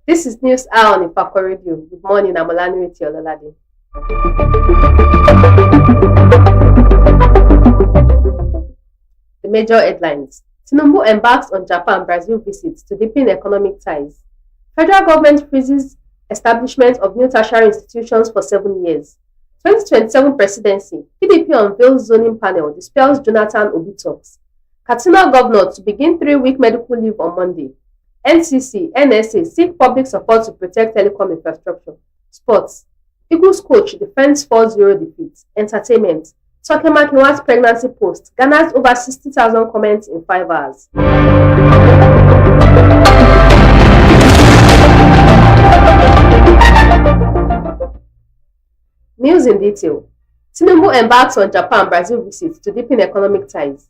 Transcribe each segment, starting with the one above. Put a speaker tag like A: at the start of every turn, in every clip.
A: This is News Hour on Ifako Radio. Good morning, I'm Olaniri Tiololade. The major headlines. Tinubu embarks on Japan-Brazil visits to deepen economic ties. Federal government freezes establishment of new tertiary institutions for 7 years. 2027 presidency. PDP unveils zoning panel, dispels Jonathan Obi talks. Katsina governor to begin 3-week medical leave on Monday. NCC, NSA seek public support to protect telecom infrastructure. Sports. Eagles coach defends 4-0 defeat. Entertainment. Toke Makinwa's pregnancy post garners over 60,000 comments in 5 hours. News in detail. Tinubu embarks on Japan-Brazil visit to deepen economic ties.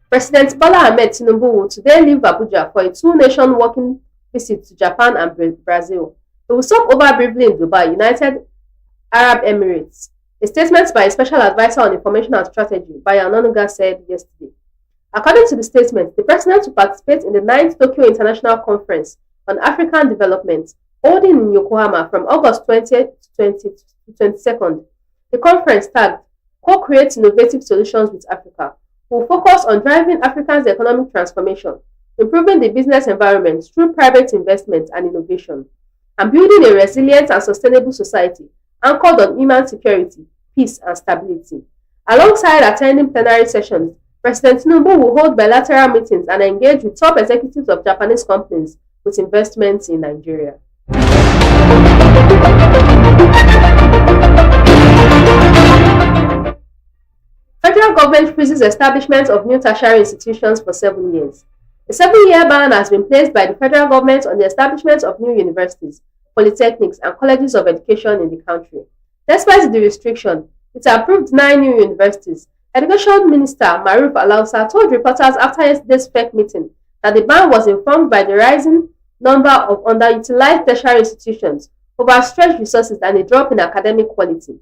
A: President Bola Ahmed Tinubu will today leave Abuja for a two-nation working visit to Japan and Brazil. He will stop over briefly in Dubai, United Arab Emirates. A statement by a special advisor on information and strategy, Bayo Onanuga, said yesterday. According to the statement, the president will participate in the 9th Tokyo International Conference on African Development, holding in Yokohama from August 20th to 22nd. The conference, tagged Co-Create Innovative Solutions with Africa, will focus on driving Africa's economic transformation, improving the business environment through private investment and innovation, and building a resilient and sustainable society anchored on human security, peace, and stability. Alongside attending plenary sessions, President Tinubu will hold bilateral meetings and engage with top executives of Japanese companies with investments in Nigeria. Federal government freezes establishment of new tertiary institutions for 7 years. A 7-year ban has been placed by the federal government on the establishment of new universities, polytechnics, and colleges of education in the country. Despite the restriction, it approved 9 new universities. Education Minister Maruf Alausa told reporters after yesterday's FEC meeting that the ban was informed by the rising number of underutilized tertiary institutions, overstretched resources, and a drop in academic quality.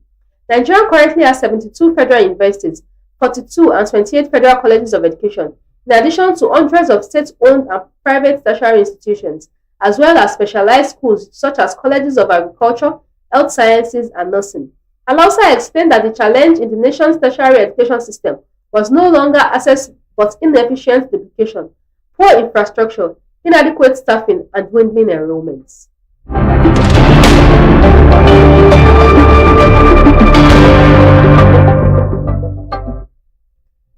A: Nigeria currently has 72 federal universities, 42 and 28 federal colleges of education, in addition to hundreds of state-owned and private tertiary institutions, as well as specialized schools such as colleges of agriculture, health sciences, and nursing. Alausa explained that the challenge in the nation's tertiary education system was no longer access but inefficient duplication, poor infrastructure, inadequate staffing, and dwindling enrollments.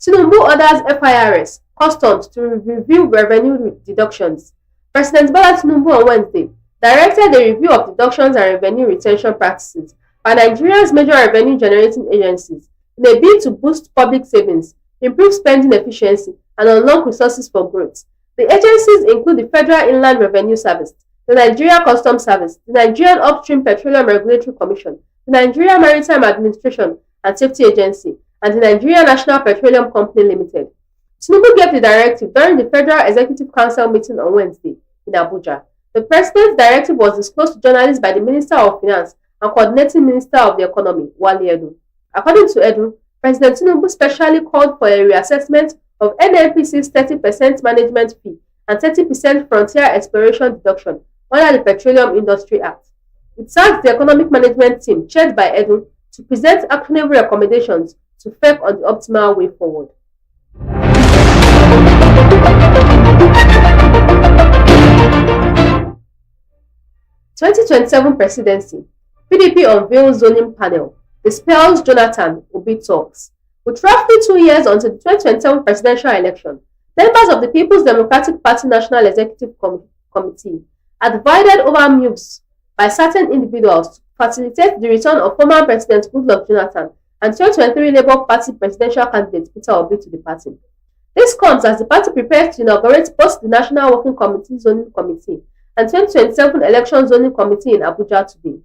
A: Tinubu orders FIRS, Customs to review revenue deductions. President Bola Tinubu on Wednesday directed a review of deductions and revenue retention practices by Nigeria's major revenue-generating agencies in a bid to boost public savings, improve spending efficiency, and unlock resources for growth. The agencies include the Federal Inland Revenue Service, the Nigeria Customs Service, the Nigerian Upstream Petroleum Regulatory Commission, the Nigeria Maritime Administration and Safety Agency, and the Nigeria National Petroleum Company Limited. Tinubu gave the directive during the Federal Executive Council meeting on Wednesday in Abuja. The president's directive was disclosed to journalists by the Minister of Finance and Coordinating Minister of the Economy, Wale Edu. According to Edu, President Tinubu specially called for a reassessment of NNPC's 30% management fee and 30% frontier exploration deduction under the Petroleum Industry Act. It asked the economic management team, chaired by Edu, to present actionable recommendations to FEC on the optimal way forward. (2027) presidency. PDP unveils zoning panel, dispels Jonathan Obi talks. With roughly 2 years until the 2027 presidential election, members of the People's Democratic Party National Executive Committee are divided over moves by certain individuals to facilitate the return of former President Goodluck Jonathan and 2023 Labour Party presidential candidate Peter Obi to the party. This comes as the party prepares to inaugurate both the National Working Committee Zoning Committee and 2027 Election Zoning Committee in Abuja today.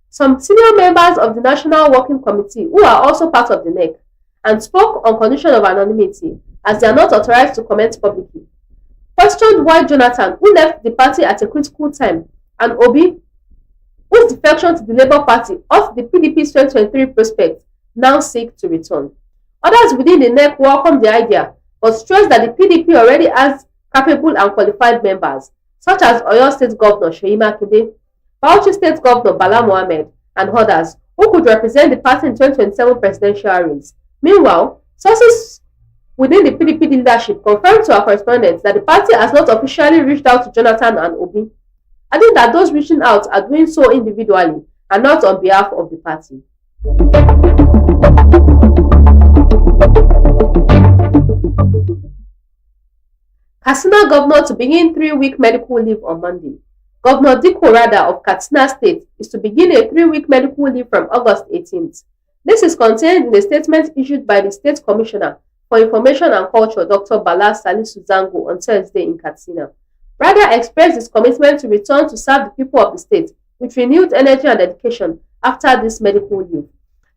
A: Some senior members of the National Working Committee, who are also part of the NEC, and spoke on condition of anonymity as they are not authorized to comment publicly, questioned why Jonathan, who left the party at a critical time, and Obi, whose defection to the Labour Party off the PDP's 2023 prospect, now seek to return. Others within the NEC welcomed the idea, but stressed that the PDP already has capable and qualified members, such as Oyo State Governor Sheyi Makinde, Bauchi State Governor Bala Mohammed, and others, who could represent the party in 2027 presidential race. Meanwhile, sources within the PDP leadership confirmed to our correspondents that the party has not officially reached out to Jonathan and Obi, adding that those reaching out are doing so individually and not on behalf of the party. Katsina Governor to begin 3-week medical leave on Monday. Governor Dikko Rada of Katsina State is to begin a 3-week medical leave from August 18th. This is contained in a statement issued by the State Commissioner for Information and Culture, Dr. Bala Salisu Zango, on Thursday in Katsina. Rada expressed his commitment to return to serve the people of the state with renewed energy and dedication after this medical leave.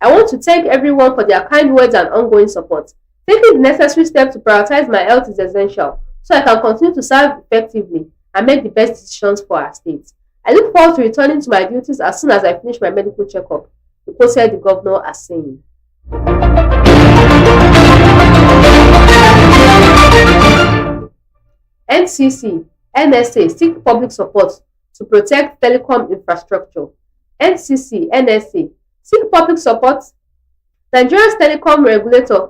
A: I want to thank everyone for their kind words and ongoing support. Taking the necessary steps to prioritize my health is essential, so I can continue to serve effectively and make the best decisions for our state. I look forward to returning to my duties as soon as I finish my medical checkup, he quoted the governor as saying. NCC, NSA seek public support to protect telecom infrastructure. NCC, NSA seek public support. Nigeria's telecom regulator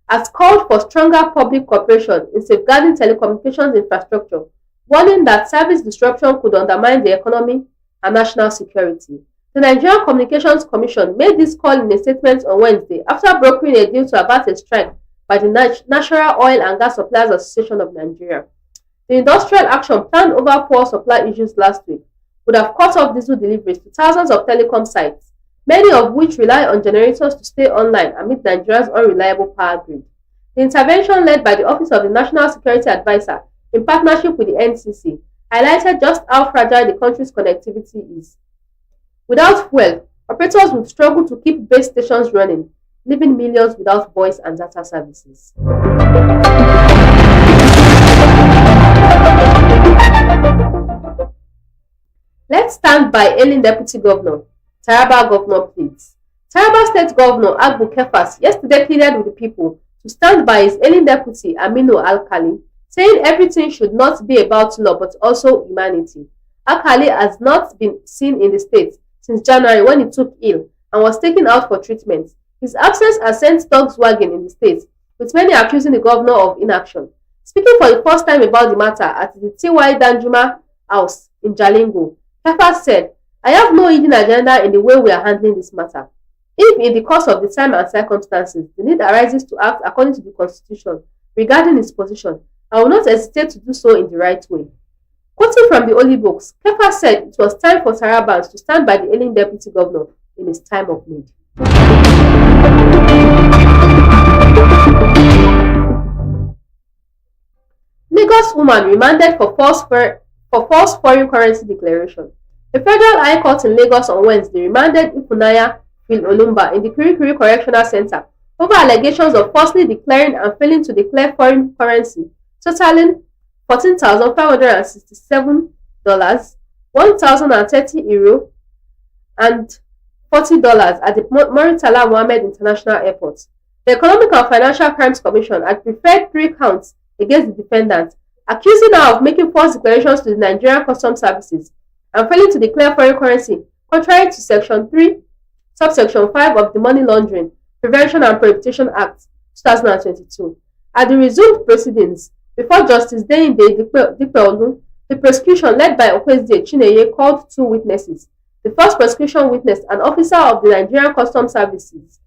A: has called for stronger public cooperation in safeguarding telecommunications infrastructure, warning that service disruption could undermine the economy and national security. The Nigerian Communications Commission made this call in a statement on Wednesday after brokering a deal to avert a strike by the National Oil and Gas Suppliers Association of Nigeria. The industrial action, planned over poor supply issues last week, would have cut off diesel deliveries to thousands of telecom sites, many of which rely on generators to stay online amid Nigeria's unreliable power grid. The intervention, led by the Office of the National Security Advisor in partnership with the NCC, highlighted just how fragile the country's connectivity is. Without fuel, operators would struggle to keep base stations running, leaving millions without voice and data services. Let's stand by ailing Deputy Governor. Taraba Governor pleads. Taraba State Governor Agbu Kefas yesterday pleaded with the people to stand by his ailing deputy Aminu Alkali, saying everything should not be about law but also humanity. Alkali has not been seen in the state since January when he took ill and was taken out for treatment. His absence has sent dogs wagging in the state, with many accusing the governor of inaction. Speaking for the first time about the matter at the T.Y. Danjuma House in Jalingo, Kefas said, "I have no hidden agenda in the way we are handling this matter. If in the course of the time and circumstances the need arises to act according to the Constitution regarding his position, I will not hesitate to do so in the right way." Quoting from the Holy Books, Kefas said it was time for Tarabans to stand by the ailing deputy governor in his time of need. Lagos woman remanded for false foreign currency declaration. The Federal High Court in Lagos on Wednesday remanded Ifunanya Phil Olumba in the Kirikiri Correctional Center over allegations of falsely declaring and failing to declare foreign currency totaling $14,567, €1,030, and $40 at the Muritala Mohammed International Airport. The Economic and Financial Crimes Commission had preferred 3 counts against the defendant, accusing her of making false declarations to the Nigerian Customs Services and failing to declare foreign currency, contrary to Section 3, Subsection 5 of the Money Laundering, Prevention and Prohibition Act, 2022. At the resumed proceedings before Justice Deyinde Dipeolu, the prosecution, led by Okweside Chineye, called 2 witnesses. The first prosecution witness, an officer of the Nigerian Customs Services,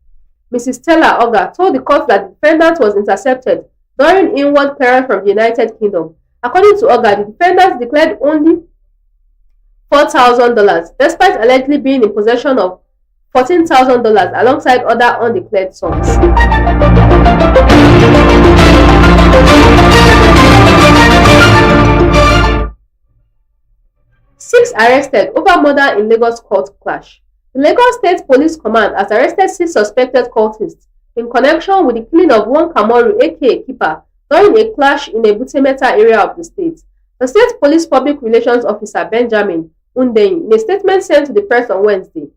A: Mrs. Stella Oga, told the court that the defendant was intercepted during inward clearance from the United Kingdom. According to Oga, the defendant declared only $4,000, despite allegedly being in possession of $14,000 alongside other undeclared sums. 6 arrested over murder in Lagos court clash. The Lagos State Police Command has arrested 6 suspected cultists in connection with the killing of one Kamoru aka Keeper during a clash in a Butemeta area of the state. The State Police Public Relations Officer Benjamin Undeyin, in a statement sent to the press on Wednesday,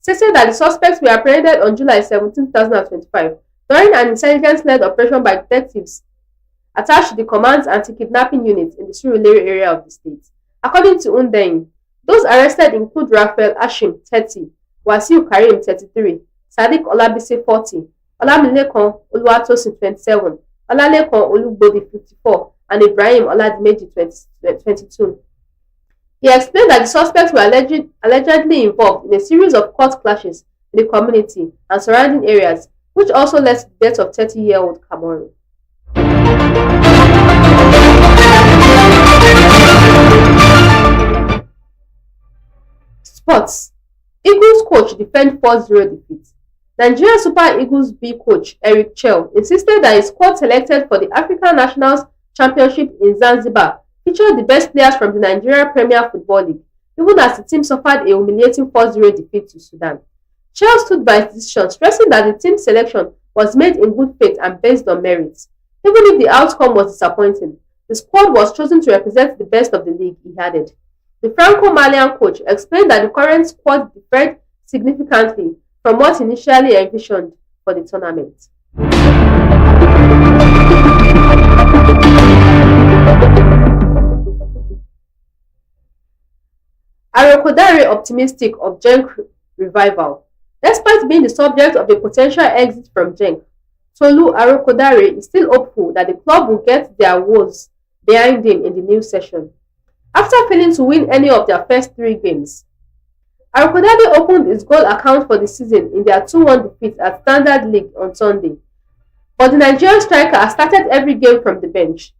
A: stated that the suspects were apprehended on July 17, 2025 during an intelligence-led operation by detectives attached to the command's anti-kidnapping unit in the Surulere area of the state. According to Undein, those arrested include Raphael Ashim, 30, Wasiu Karim, 33, Sadiq Olabisi, 40, Olamilekan Oluwatosin, 27, Olalekan Olugbodi, 54, and Ibrahim Oladimeji, 22. He explained that the suspects were allegedly involved in a series of court clashes in the community and surrounding areas, which also led to the death of 30-year-old Kamoru. Sports. Eagles coach defend 4-0 defeat. Nigeria Super Eagles B coach Eric Chell insisted that his squad selected for the African Nationals Championship in Zanzibar featured the best players from the Nigeria Premier Football League, even as the team suffered a humiliating 4-0 defeat to Sudan. Chell stood by his decision, stressing that the team selection was made in good faith and based on merit. Even if the outcome was disappointing, the squad was chosen to represent the best of the league, he added. The Franco-Malian coach explained that the current squad differed significantly from what initially envisioned for the tournament. Arokodare optimistic of Genk revival. Despite being the subject of a potential exit from Genk, Tolu Arokodare is still hopeful that the club will get their woes behind him in the new session. After failing to win any of their first 3 games, Arokodare opened his goal account for the season in their 2-1 defeat at Standard League on Sunday. But the Nigerian striker has started every game from the bench.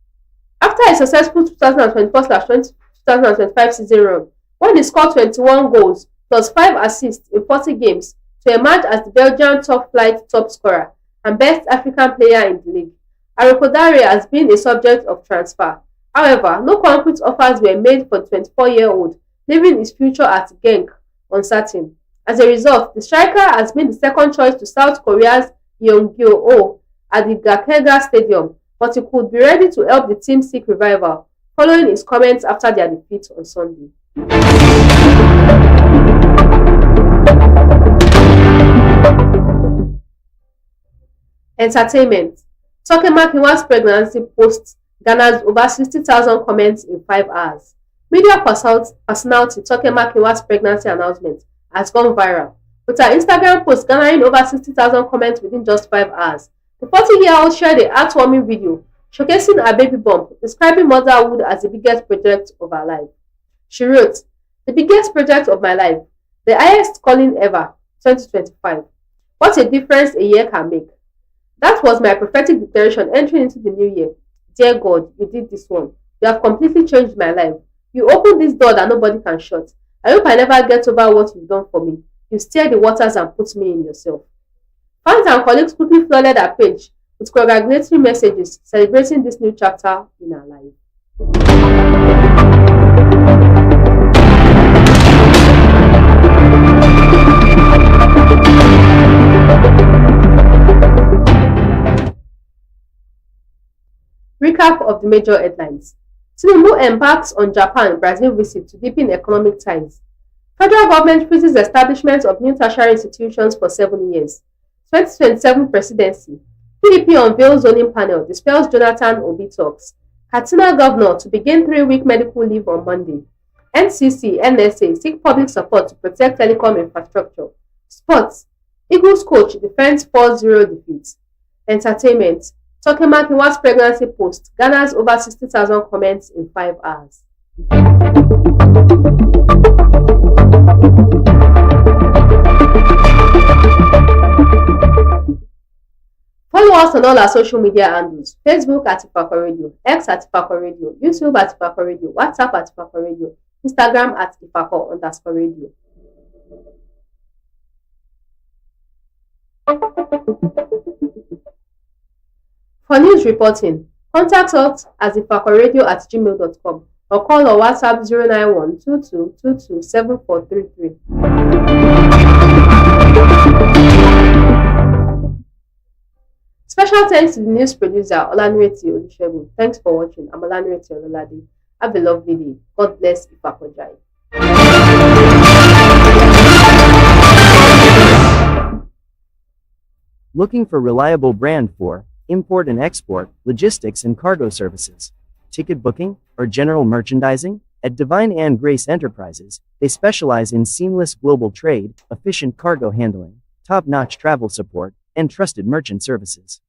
A: After a successful 2024/2025 season run, when he scored 21 goals plus 5 assists in 40 games to emerge as the Belgian top-flight top scorer and best African player in the league, Arokodare has been a subject of transfer. However, no concrete offers were made for the 24-year-old, leaving his future at Genk uncertain. As a result, the striker has been the second choice to South Korea's Yeongjo-oh at the Gakega Stadium, but he could be ready to help the team seek revival, following his comments after their defeat on Sunday. Entertainment. Toke Makinwa's pregnancy posts Ghana's over 60,000 comments in 5 hours. Media personality Toke Makinwa's pregnancy announcement has gone viral, with her Instagram post garnering over 60,000 comments within just 5 hours. The 40-year-old shared a heartwarming video showcasing her baby bump, describing motherhood as the biggest project of her life. She wrote, "The biggest project of my life, the highest calling ever, 2025. What a difference a year can make. That was my prophetic declaration entering into the new year. Dear God, you did this one. You have completely changed my life. You opened this door that nobody can shut. I hope I never get over what you've done for me. You stir the waters and put me in yourself." Fans and colleagues quickly flooded her page with congratulatory messages celebrating this new chapter in her life. Recap of the major headlines. Tinubu embarks on Japan-Brazil visit to deepen economic ties. Federal government freezes establishment of new tertiary institutions for 7 years. 2027 presidency. PDP unveils zoning panel, dispels Jonathan Obi talks. Katsina governor to begin 3-week medical leave on Monday. NCC, NSA seek public support to protect telecom infrastructure. Sports. Eagles coach defends 4-0 defeat. Entertainment. Toke Makinwa's pregnancy post garners over 60,000 comments in 5 hours. Follow us on all our social media handles: Facebook at Ifako Radio, X at Ifako Radio, YouTube at Ifako Radio, WhatsApp at Ifako Radio, Instagram at Ifako_radio. For news reporting, contact us at ifakoradio@gmail.com or call or WhatsApp 091-2222-7433. Special thanks to the news producer Olanreti Olusegun. Thanks for watching. I'm Olanreti Ololade. Have a lovely day. God bless Ifako Jai.
B: Looking for reliable brand for import and export, logistics and cargo services, ticket booking, or general merchandising? At Divine and Grace Enterprises, they specialize in seamless global trade, efficient cargo handling, top-notch travel support, and trusted merchant services.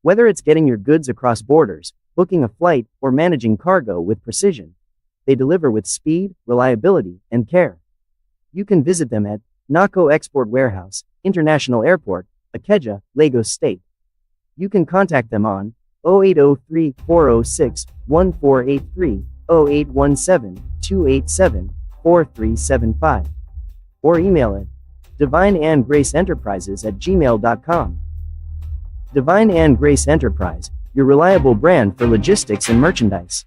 B: Whether it's getting your goods across borders, booking a flight, or managing cargo with precision, they deliver with speed, reliability, and care. You can visit them at Nako Export Warehouse, International Airport, Ikeja, Lagos State. You can contact them on 0803-406-1483, 0817-287-4375, or email it divineandgraceenterprises@gmail.com. Divine and Grace Enterprise, your reliable brand for logistics and merchandise.